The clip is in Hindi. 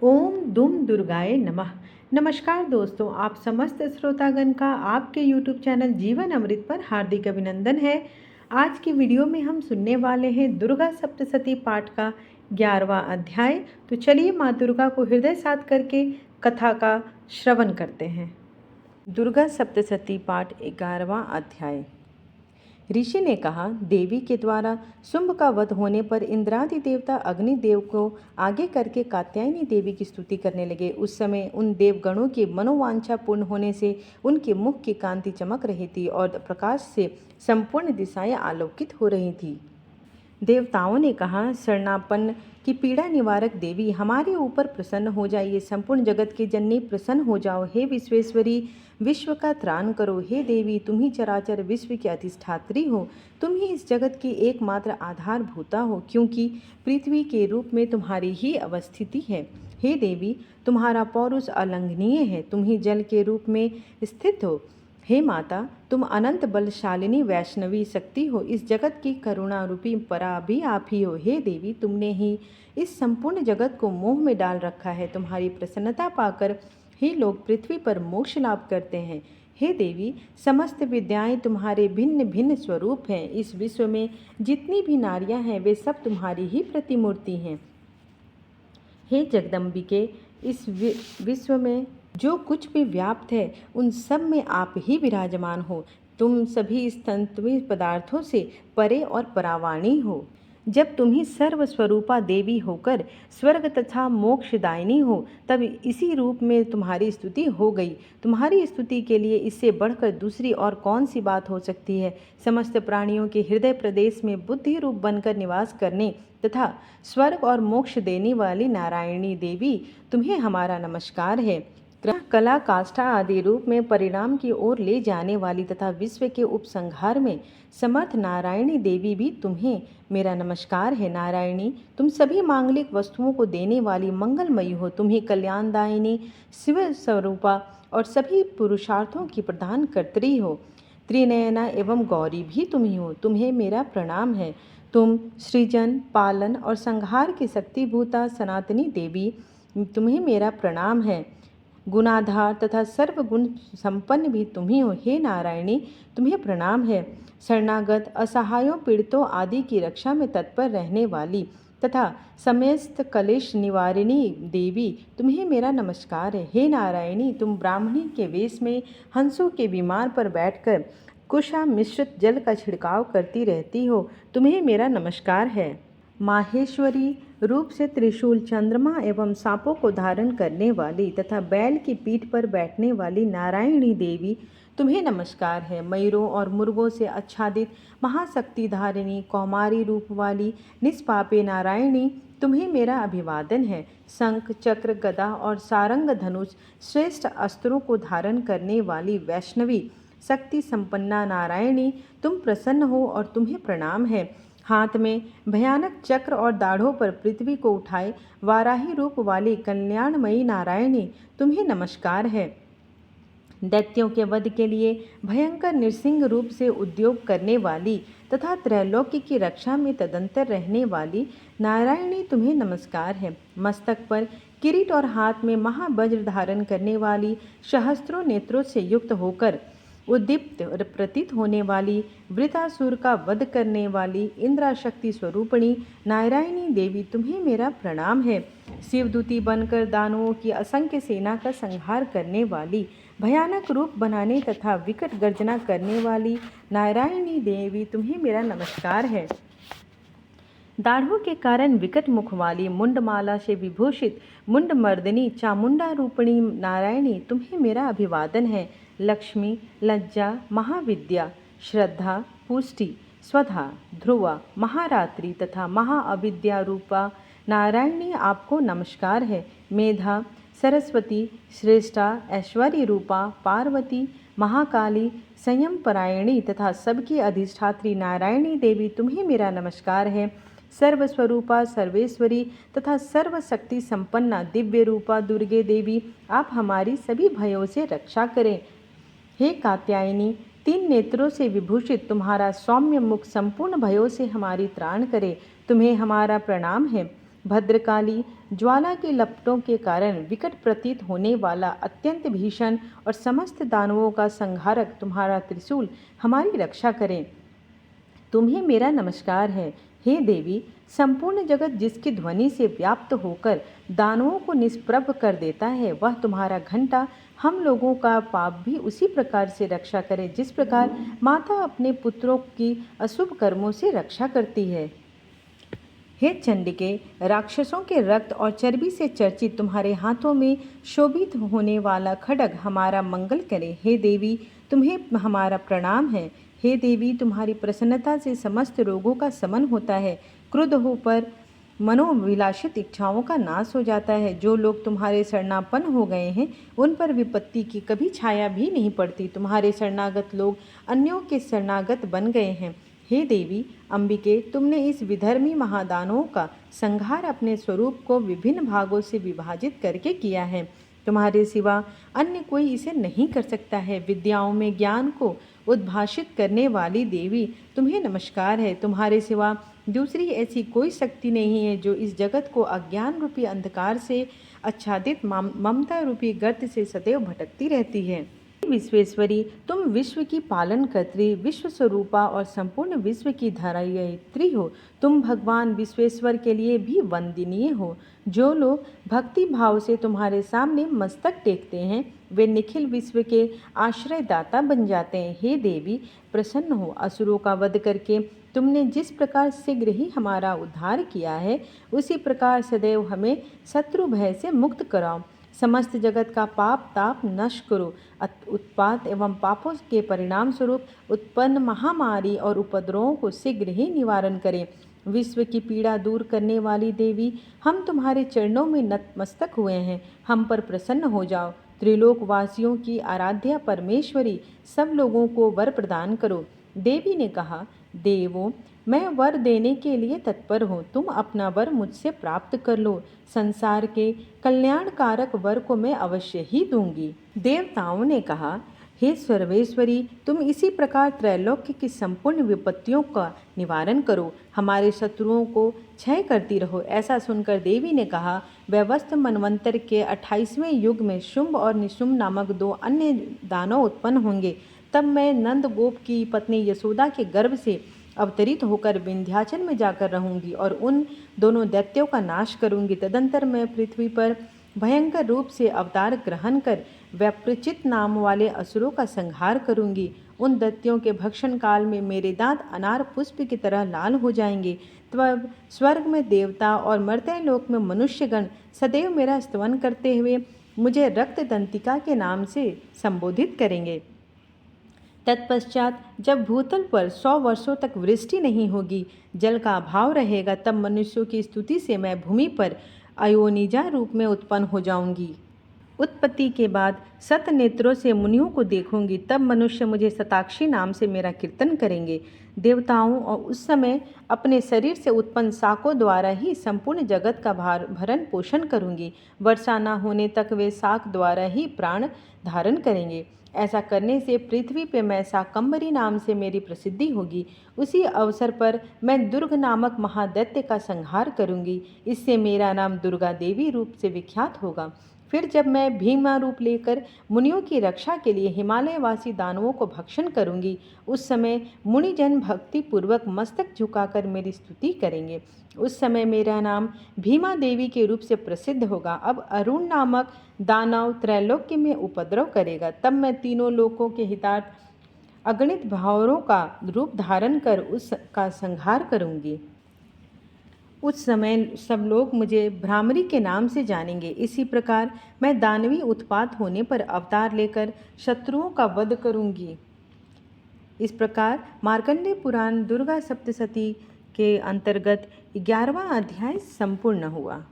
ओम दुम दुर्गाय नमः। नमस्कार दोस्तों, आप समस्त श्रोतागण का आपके YouTube चैनल जीवन अमृत पर हार्दिक अभिनंदन है। आज की वीडियो में हम सुनने वाले हैं दुर्गा सप्तशती पाठ का 11वां अध्याय। तो चलिए माँ दुर्गा को हृदय साथ करके कथा का श्रवण करते हैं। दुर्गा सप्तशती पाठ 11वां अध्याय। ऋषि ने कहा, देवी के द्वारा शुंभ का वध होने पर इंद्रादि देवता अग्निदेव को आगे करके कात्यायनी देवी की स्तुति करने लगे। उस समय उन देवगणों की मनोवांछा पूर्ण होने से उनके मुख की कांति चमक रही थी और प्रकाश से संपूर्ण दिशाएं आलोकित हो रही थी। देवताओं ने कहा, शरणापन्न की पीड़ा निवारक देवी, हमारे ऊपर प्रसन्न हो जाइए। संपूर्ण जगत की जननी, प्रसन्न हो जाओ। हे विश्वेश्वरी, विश्व का त्राण करो। हे देवी, तुम ही चराचर विश्व की अधिष्ठात्री हो। तुम ही इस जगत की एकमात्र आधारभूता हो, क्योंकि पृथ्वी के रूप में तुम्हारी ही अवस्थिति है। हे देवी, तुम्हारा पौरुष अलंघनीय है। तुम ही जल के रूप में स्थित हो। हे माता, तुम अनंत बलशालिनी वैष्णवी शक्ति हो। इस जगत की करुणा रूपी परा भी आप ही हो। हे देवी, तुमने ही इस संपूर्ण जगत को मोह में डाल रखा है। तुम्हारी प्रसन्नता पाकर ही लोग पृथ्वी पर मोक्ष लाभ करते हैं। हे देवी, समस्त विद्याएं तुम्हारे भिन्न भिन्न स्वरूप हैं। इस विश्व में जितनी भी नारियां हैं वे सब तुम्हारी ही प्रतिमूर्ति हैं। हे जगदम्बिके, इस विश्व में जो कुछ भी व्याप्त है उन सब में आप ही विराजमान हो। तुम सभी स्तंत्वी पदार्थों से परे और परावाणी हो। जब तुम ही सर्वस्वरूपा देवी होकर स्वर्ग तथा मोक्षदायिनी हो, तब इसी रूप में तुम्हारी स्तुति हो गई। तुम्हारी स्तुति के लिए इससे बढ़कर दूसरी और कौन सी बात हो सकती है। समस्त प्राणियों के हृदय प्रदेश में बुद्धि रूप बनकर निवास करने तथा स्वर्ग और मोक्ष देने वाली नारायणी देवी, तुम्हें हमारा नमस्कार है। कला, काष्ठा आदि रूप में परिणाम की ओर ले जाने वाली तथा विश्व के उपसंहार में समर्थ नारायणी देवी भी तुम्हें मेरा नमस्कार है। नारायणी, तुम सभी मांगलिक वस्तुओं को देने वाली मंगलमयी हो। तुम ही कल्याणदायिनी, शिव स्वरूपा और सभी पुरुषार्थों की प्रदान कर्त्री हो। त्रिनयना एवं गौरी भी तुम ही हो। तुम्हें मेरा प्रणाम है। तुम सृजन, पालन और संहार की शक्तिभूता सनातनी देवी, तुम्हें मेरा प्रणाम है। गुणाधार तथा सर्वगुण संपन्न भी तुम ही हो। हे नारायणी, तुम्हें प्रणाम है। शरणागत, असहायों, पीड़ितों आदि की रक्षा में तत्पर रहने वाली तथा समस्त कलेश निवारिणी देवी, तुम्हें मेरा नमस्कार है। हे नारायणी, तुम ब्राह्मणी के वेश में हंसों के विमान पर बैठकर कुशा मिश्रित जल का छिड़काव करती रहती हो। तुम्हें मेरा नमस्कार है। माहेश्वरी रूप से त्रिशूल, चंद्रमा एवं सांपों को धारण करने वाली तथा बैल की पीठ पर बैठने वाली नारायणी देवी, तुम्हें नमस्कार है। मयूरों और मुर्गों से आच्छादित महाशक्ति धारिणी कौमारी रूप वाली निष्पापे नारायणी, तुम्हें मेरा अभिवादन है। शंख, चक्र, गदा और सारंग धनुष श्रेष्ठ अस्त्रों को धारण करने वाली वैष्णवी शक्ति संपन्ना नारायणी, तुम प्रसन्न हो और तुम्हें प्रणाम है। हाथ में भयानक चक्र और दाढ़ों पर पृथ्वी को उठाए वाराही रूप वाली कल्याणमयी नारायणी, तुम्हें नमस्कार है। दैत्यों के वध के लिए भयंकर नृसिंह रूप से उद्योग करने वाली तथा त्रैलोक्य की रक्षा में तदंतर रहने वाली नारायणी, तुम्हें नमस्कार है। मस्तक पर किरीट और हाथ में महावज्र धारण करने वाली, सहस्त्रों नेत्रों से युक्त होकर उद्दीप्त प्रतीत होने वाली, वृतासुर का वध करने वाली इंद्राशक्ति स्वरूपिणी नारायणी देवी, तुम्हें मेरा प्रणाम है। शिवदूती बनकर दानवों की असंख्य सेना का संहार करने वाली, भयानक रूप बनाने तथा विकट गर्जना करने वाली नारायणी देवी, तुम्हें मेरा नमस्कार है। दाढ़ों के कारण विकट मुख वाली, मुंडमाला से विभूषित मुंडमर्दिनी चामुंडा रूपिणी नारायणी, तुम्हें मेरा अभिवादन है। लक्ष्मी, लज्जा, महाविद्या, श्रद्धा, पुष्टि, स्वधा, ध्रुवा, महारात्रि तथा महाअविद्या रूपा नारायणी, आपको नमस्कार है। मेधा, सरस्वती, श्रेष्ठा, ऐश्वर्य रूपा पार्वती, महाकाली, संयम परायणी तथा सबकी अधिष्ठात्री नारायणी देवी, तुम्हें मेरा नमस्कार है। सर्वस्वरूपा, सर्वेश्वरी तथा सर्वशक्ति संपन्ना दिव्य रूपा दुर्गे देवी, आप हमारी सभी भयों से रक्षा करें। हे कात्यायनी, 3 नेत्रों से विभूषित तुम्हारा सौम्य मुख संपूर्ण भयों से हमारी त्राण करे। तुम्हें हमारा प्रणाम है। भद्रकाली ज्वाला के लपटों के कारण विकट प्रतीत होने वाला अत्यंत भीषण और समस्त दानवों का संहारक तुम्हारा त्रिशूल हमारी रक्षा करें। तुम्हें मेरा नमस्कार है। हे देवी, संपूर्ण जगत जिसकी ध्वनि से व्याप्त होकर दानवों को निष्प्रभ कर देता है, वह तुम्हारा घंटा हम लोगों का पाप भी उसी प्रकार से रक्षा करे जिस प्रकार माता अपने पुत्रों की अशुभ कर्मों से रक्षा करती है। हे चंडिके, राक्षसों के रक्त और चर्बी से चर्चित तुम्हारे हाथों में शोभित होने वाला खड्ग हमारा मंगल करे। हे देवी, तुम्हें हमारा प्रणाम है। हे देवी, तुम्हारी प्रसन्नता से समस्त रोगों का शमन होता है। क्रुद्ध होकर मनोविलासित इच्छाओं का नाश हो जाता है। जो लोग तुम्हारे शरणापन्न हो गए हैं, उन पर विपत्ति की कभी छाया भी नहीं पड़ती। तुम्हारे शरणागत लोग अन्यों के शरणागत बन गए हैं। हे देवी अंबिके, तुमने इस विधर्मी महादानवों का संहार अपने स्वरूप को विभिन्न भागों से विभाजित करके किया है। तुम्हारे सिवा अन्य कोई इसे नहीं कर सकता है। विद्याओं में ज्ञान को उद्भाषित करने वाली देवी, तुम्हें नमस्कार है। तुम्हारे सिवा दूसरी ऐसी कोई शक्ति नहीं है जो इस जगत को अज्ञान रूपी अंधकार से आच्छादित ममता रूपी गर्त से सदैव भटकती रहती है। विश्वेश्वरी, तुम विश्व की पालन कर्त्री, विश्व स्वरूपा और संपूर्ण विश्व की धरायत्री हो। तुम भगवान विश्वेश्वर के लिए भी वंदनीय हो। जो लोग भक्ति भाव से तुम्हारे सामने मस्तक टेकते हैं, वे निखिल विश्व के आश्रयदाता बन जाते हैं। हे देवी, प्रसन्न हो। असुरों का वध करके तुमने जिस प्रकार शीघ्र ही हमारा उद्धार किया है, उसी प्रकार सदैव हमें शत्रु भय से मुक्त कराओ। समस्त जगत का पाप ताप नष्ट करो। उत्पात एवं पापों के परिणाम स्वरूप उत्पन्न महामारी और उपद्रवों को शीघ्र ही निवारण करें। विश्व की पीड़ा दूर करने वाली देवी, हम तुम्हारे चरणों में नतमस्तक हुए हैं। हम पर प्रसन्न हो जाओ। त्रिलोकवासियों की आराध्या परमेश्वरी, सब लोगों को वर प्रदान करो। देवी ने कहा, देवों, मैं वर देने के लिए तत्पर हूँ। तुम अपना वर मुझसे प्राप्त कर लो। संसार के कल्याणकारक वर को मैं अवश्य ही दूंगी। देवताओं ने कहा, हे सर्वेश्वरी, तुम इसी प्रकार त्रैलोक्य की संपूर्ण विपत्तियों का निवारण करो। हमारे शत्रुओं को क्षय करती रहो। ऐसा सुनकर देवी ने कहा, वैवस्वत मनवंतर के 28वें युग में शुंभ और निशुंभ नामक 2 अन्य दानव उत्पन्न होंगे। तब मैं नंद गोप की पत्नी यशोदा के गर्भ से अवतरित होकर विंध्याचल में जाकर रहूंगी और उन दोनों दैत्यों का नाश करूंगी। तदंतर मैं पृथ्वी पर भयंकर रूप से अवतार ग्रहण कर वैप्रचित नाम वाले असुरों का संहार करूंगी। उन दैत्यों के भक्षण काल में मेरे दांत अनार पुष्प की तरह लाल हो जाएंगे। तब स्वर्ग में देवता और मर्त्य लोक में मनुष्यगण सदैव मेरा स्तवन करते हुए मुझे रक्त दंतिका के नाम से संबोधित करेंगे। तत्पश्चात जब भूतल पर 100 वर्षों तक वृष्टि नहीं होगी, जल का अभाव रहेगा, तब मनुष्यों की स्तुति से मैं भूमि पर अयोनिजा रूप में उत्पन्न हो जाऊंगी। उत्पत्ति के बाद 7 नेत्रों से मुनियों को देखूंगी। तब मनुष्य मुझे शताक्षी नाम से मेरा कीर्तन करेंगे। देवताओं और उस समय अपने शरीर से उत्पन्न शाकों द्वारा ही संपूर्ण जगत का भरण पोषण करूंगी। वर्षा न होने तक वे शाक द्वारा ही प्राण धारण करेंगे। ऐसा करने से पृथ्वी पे मैं शाकंभरी नाम से मेरी प्रसिद्धि होगी। उसी अवसर पर मैं दुर्ग नामक महादैत्य का संहार करूंगी। इससे मेरा नाम दुर्गा देवी रूप से विख्यात होगा। फिर जब मैं भीमा रूप लेकर मुनियों की रक्षा के लिए हिमालयवासी दानवों को भक्षण करूंगी, उस समय मुनिजन भक्ति पूर्वक मस्तक झुकाकर मेरी स्तुति करेंगे। उस समय मेरा नाम भीमा देवी के रूप से प्रसिद्ध होगा। अब अरुण नामक दानव त्रैलोक्य में उपद्रव करेगा। तब मैं तीनों लोकों के हितार्थ अगणित भावरों का रूप धारण कर उसका संहार करूंगी। उस समय सब लोग मुझे भ्रामरी के नाम से जानेंगे। इसी प्रकार मैं दानवी उत्पात होने पर अवतार लेकर शत्रुओं का वध करूंगी। इस प्रकार मार्कंडेय पुराण दुर्गा सप्तशती के अंतर्गत 11वां अध्याय संपूर्ण हुआ।